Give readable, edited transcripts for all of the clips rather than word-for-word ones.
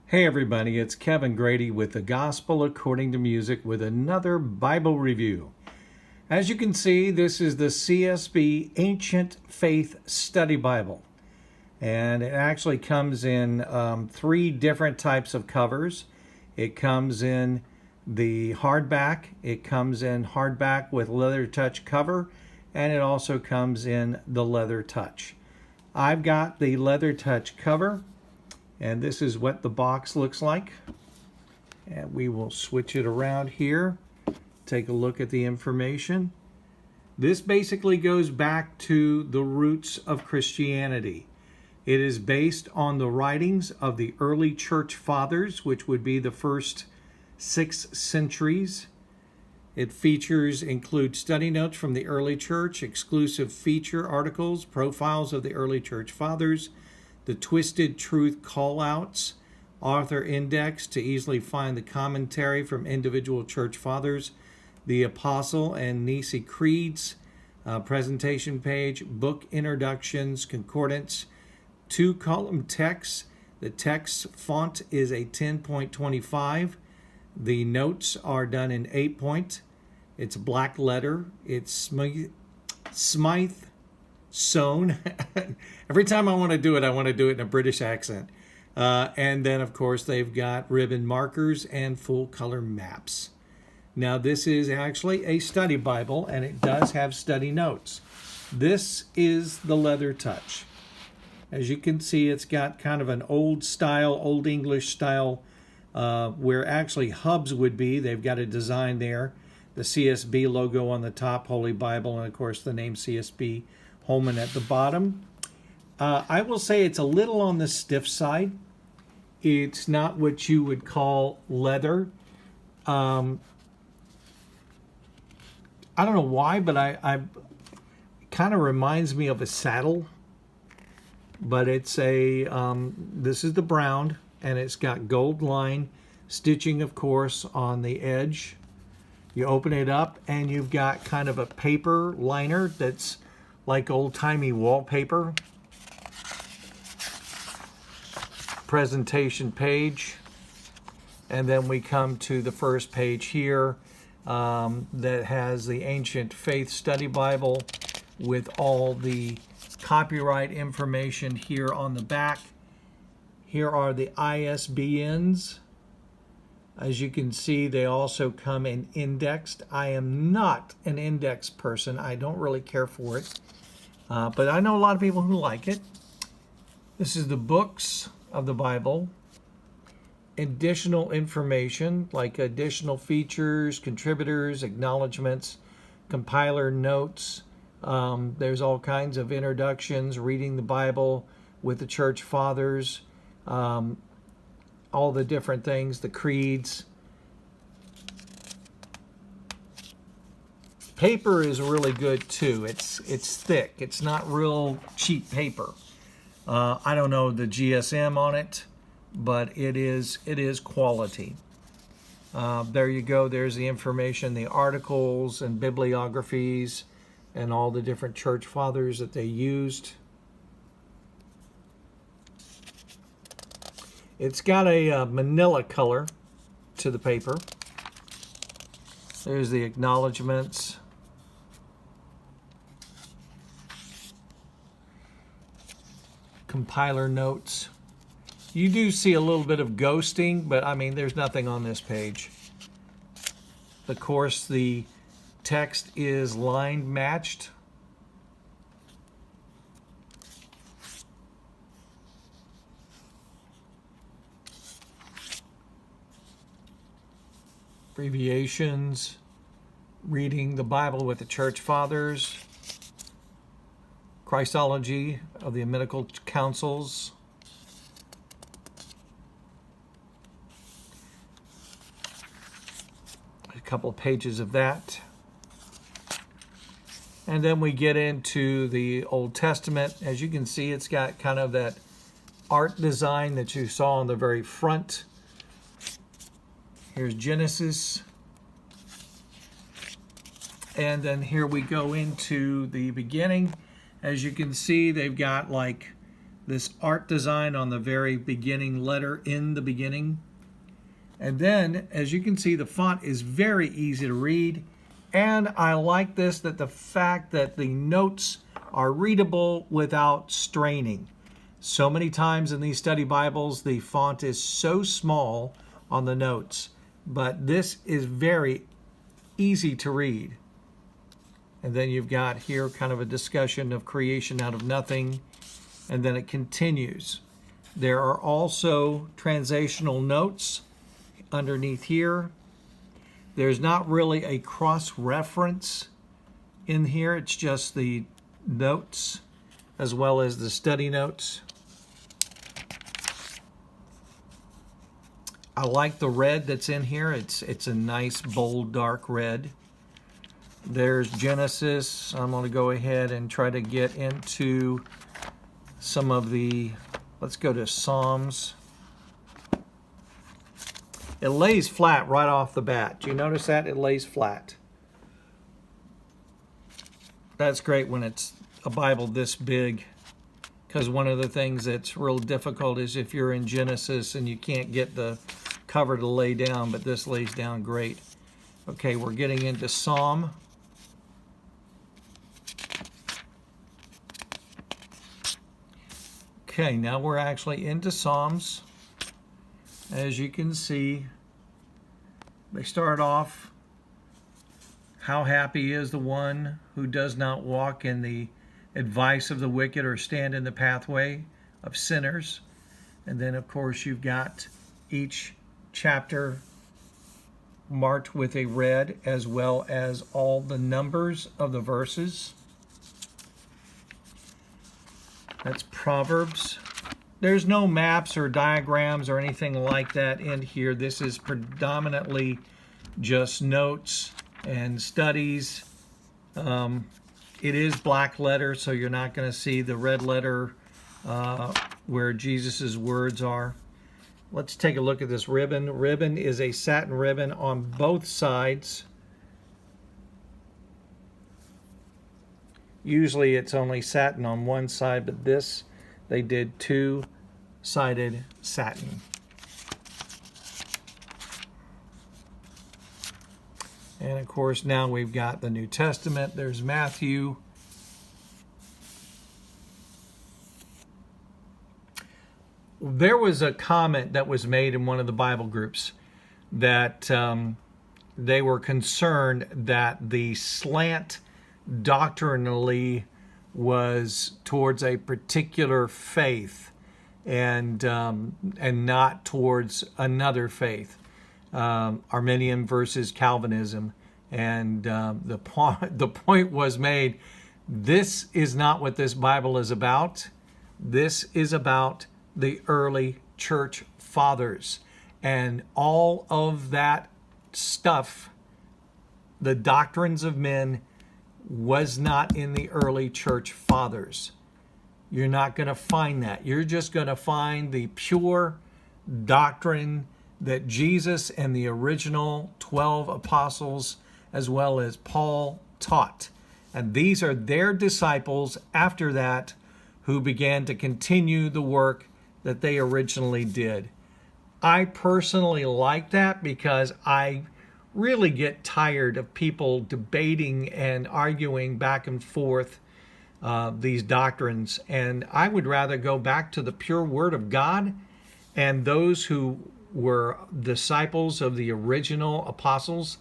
Hey everybody, it's Kevin Grady with the Gospel According to Music with another Bible review. As you can see, this is the CSB Ancient Faith Study Bible. And it actually comes in three different types of covers. It comes in the hardback, it comes in hardback with leather touch cover, and it also comes in the leather touch. I've got the leather touch cover. And this is what the box looks like. And we will switch it around here. Take a look at the information. This basically goes back to the roots of Christianity. It is based on the writings of the early church fathers, which would be the first 6 centuries. It include study notes from the early church, exclusive feature articles, profiles of the early church fathers, the Twisted Truth callouts, author index to easily find the commentary from individual church fathers, the Apostle and Nicene Creeds, presentation page, book introductions, concordance, 2-column text. The text font is a 10.25. The notes are done in 8-point. It's black letter. It's Smythe sewn. Every time I want to do it in a British accent. And then, of course, they've got ribbon markers and full color maps. Now, this is actually a study Bible, and it does have study notes. This is the leather touch. As you can see, it's got kind of an old English style, where actually hubs would be. They've got a design there. The CSB logo on the top, Holy Bible, and of course the name CSB Holman at the bottom. I will say it's a little on the stiff side. It's not what you would call leather. I don't know why, but I kind of reminds me of a saddle. But it's this is the brown, and it's got gold line stitching, of course, on the edge. You open it up, and you've got kind of a paper liner that's like old-timey wallpaper. Presentation page. And then we come to the first page here that has the Ancient Faith Study Bible with all the copyright information here on the back. Here are the ISBNs. As you can see, they also come in indexed. I am not an index person. I don't really care for it. But I know a lot of people who like it. This is the books of the Bible. Additional information, like additional features, contributors, acknowledgments, compiler notes. There's all kinds of introductions, reading the Bible with the church fathers, all the different things, the creeds. Paper is really good too. It's thick. It's not real cheap paper. I don't know the GSM on it, but it is quality. There you go. There's the information, the articles and bibliographies, and all the different church fathers that they used. It's got a manila color to the paper. There's the acknowledgments. Compiler notes. You do see a little bit of ghosting, but I mean, there's nothing on this page. Of course, the text is line matched. Abbreviations, reading the Bible with the church fathers, Christology of the Ecumenical Councils, a couple of pages of that. And then we get into the Old Testament. As you can see, it's got kind of that art design that you saw on the very front. Here's Genesis. And then here we go into the beginning. As you can see, they've got like this art design on the very beginning letter in the beginning. And then, as you can see, the font is very easy to read. And I like this, that the fact that the notes are readable without straining. So many times in these study Bibles, the font is so small on the notes, but this is very easy to read. And then you've got here kind of a discussion of creation out of nothing, and then it continues. There are also translational notes underneath here. There's not really a cross-reference in here. It's just the notes as well as the study notes. I like the red that's in here. It's a nice, bold, dark red. There's Genesis. I'm going to go ahead and try to get into some of the, let's go to Psalms. It lays flat right off the bat. Do you notice that? It lays flat. That's great when it's a Bible this big, because one of the things that's real difficult is if you're in Genesis and you can't get the cover to lay down, but this lays down great. Okay, we're getting into Psalm. Okay, now we're actually into Psalms. As you can see, they start off, how happy is the one who does not walk in the advice of the wicked or stand in the pathway of sinners. And then, of course, you've got each chapter marked with a red, as well as all the numbers of the verses. That's Proverbs. There's no maps or diagrams or anything like that in here. This is predominantly just notes and studies. It is black letter, so you're not going to see the red letter where Jesus's words are. Let's take a look at this ribbon. Ribbon is a satin ribbon on both sides. Usually it's only satin on one side, but this, they did two-sided satin. And of course now we've got the New Testament. There's Matthew. There was a comment that was made in one of the Bible groups that they were concerned that the slant doctrinally was towards a particular faith and not towards another faith. Arminian versus Calvinism, and the point was made, this is not what this Bible is about. This is about the early church fathers, and all of that stuff, the doctrines of men, was not in the early church fathers. You're not going to find that. You're just going to find the pure doctrine that Jesus and the original 12 apostles, as well as Paul, taught. And these are their disciples after that who began to continue the work that they originally did. I personally like that because I really get tired of people debating and arguing back and forth these doctrines. And I would rather go back to the pure Word of God and those who were disciples of the original apostles.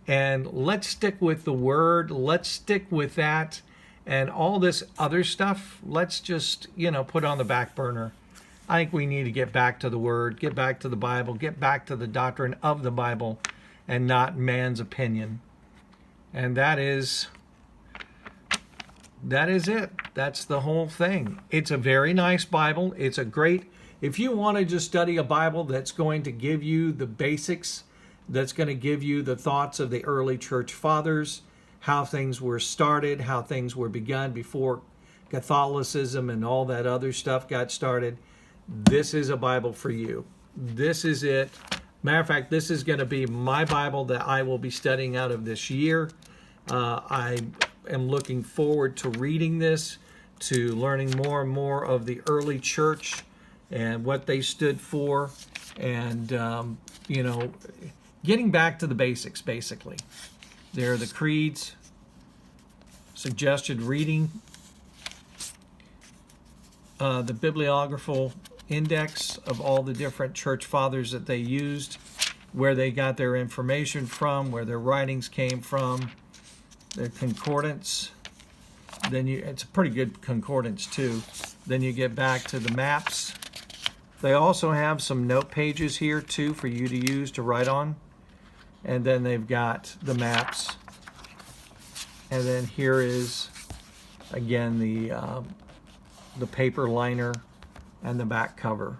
And let's stick with the Word. Let's stick with that. And all this other stuff, let's just, put on the back burner. I think we need to get back to the Word, get back to the Bible, get back to the doctrine of the Bible, and not man's opinion. And that is it. That's the whole thing. It's a very nice Bible. It's a great, if you want to just study a Bible that's going to give you the basics, that's going to give you the thoughts of the early church fathers, how things were started, how things were begun before Catholicism and all that other stuff got started, this is a Bible for you. This is it. Matter of fact, this is going to be my Bible that I will be studying out of this year. I am looking forward to reading this to learning more and more of the early church and what they stood for, and you know, getting back to the basics. Basically, there are the creeds, suggested reading, the bibliographical index of all the different church fathers that they used, where they got their information from, where their writings came from, their concordance. Then it's a pretty good concordance too. Then you get back to the maps. They also have some note pages here too for you to use to write on. And then they've got the maps. And then here is again the paper liner and the back cover.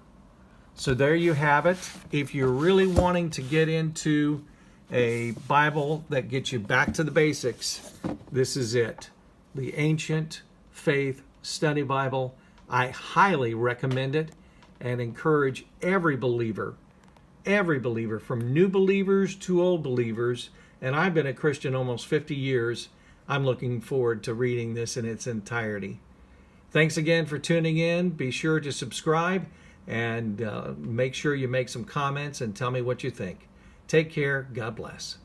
So there you have it. If you're really wanting to get into a Bible that gets you back to the basics, this is it. The Ancient Faith Study Bible. I highly recommend it and encourage every believer from new believers to old believers, and I've been a Christian almost 50 years, I'm looking forward to reading this in its entirety. Thanks again for tuning in. Be sure to subscribe and make sure you make some comments and tell me what you think. Take care. God bless.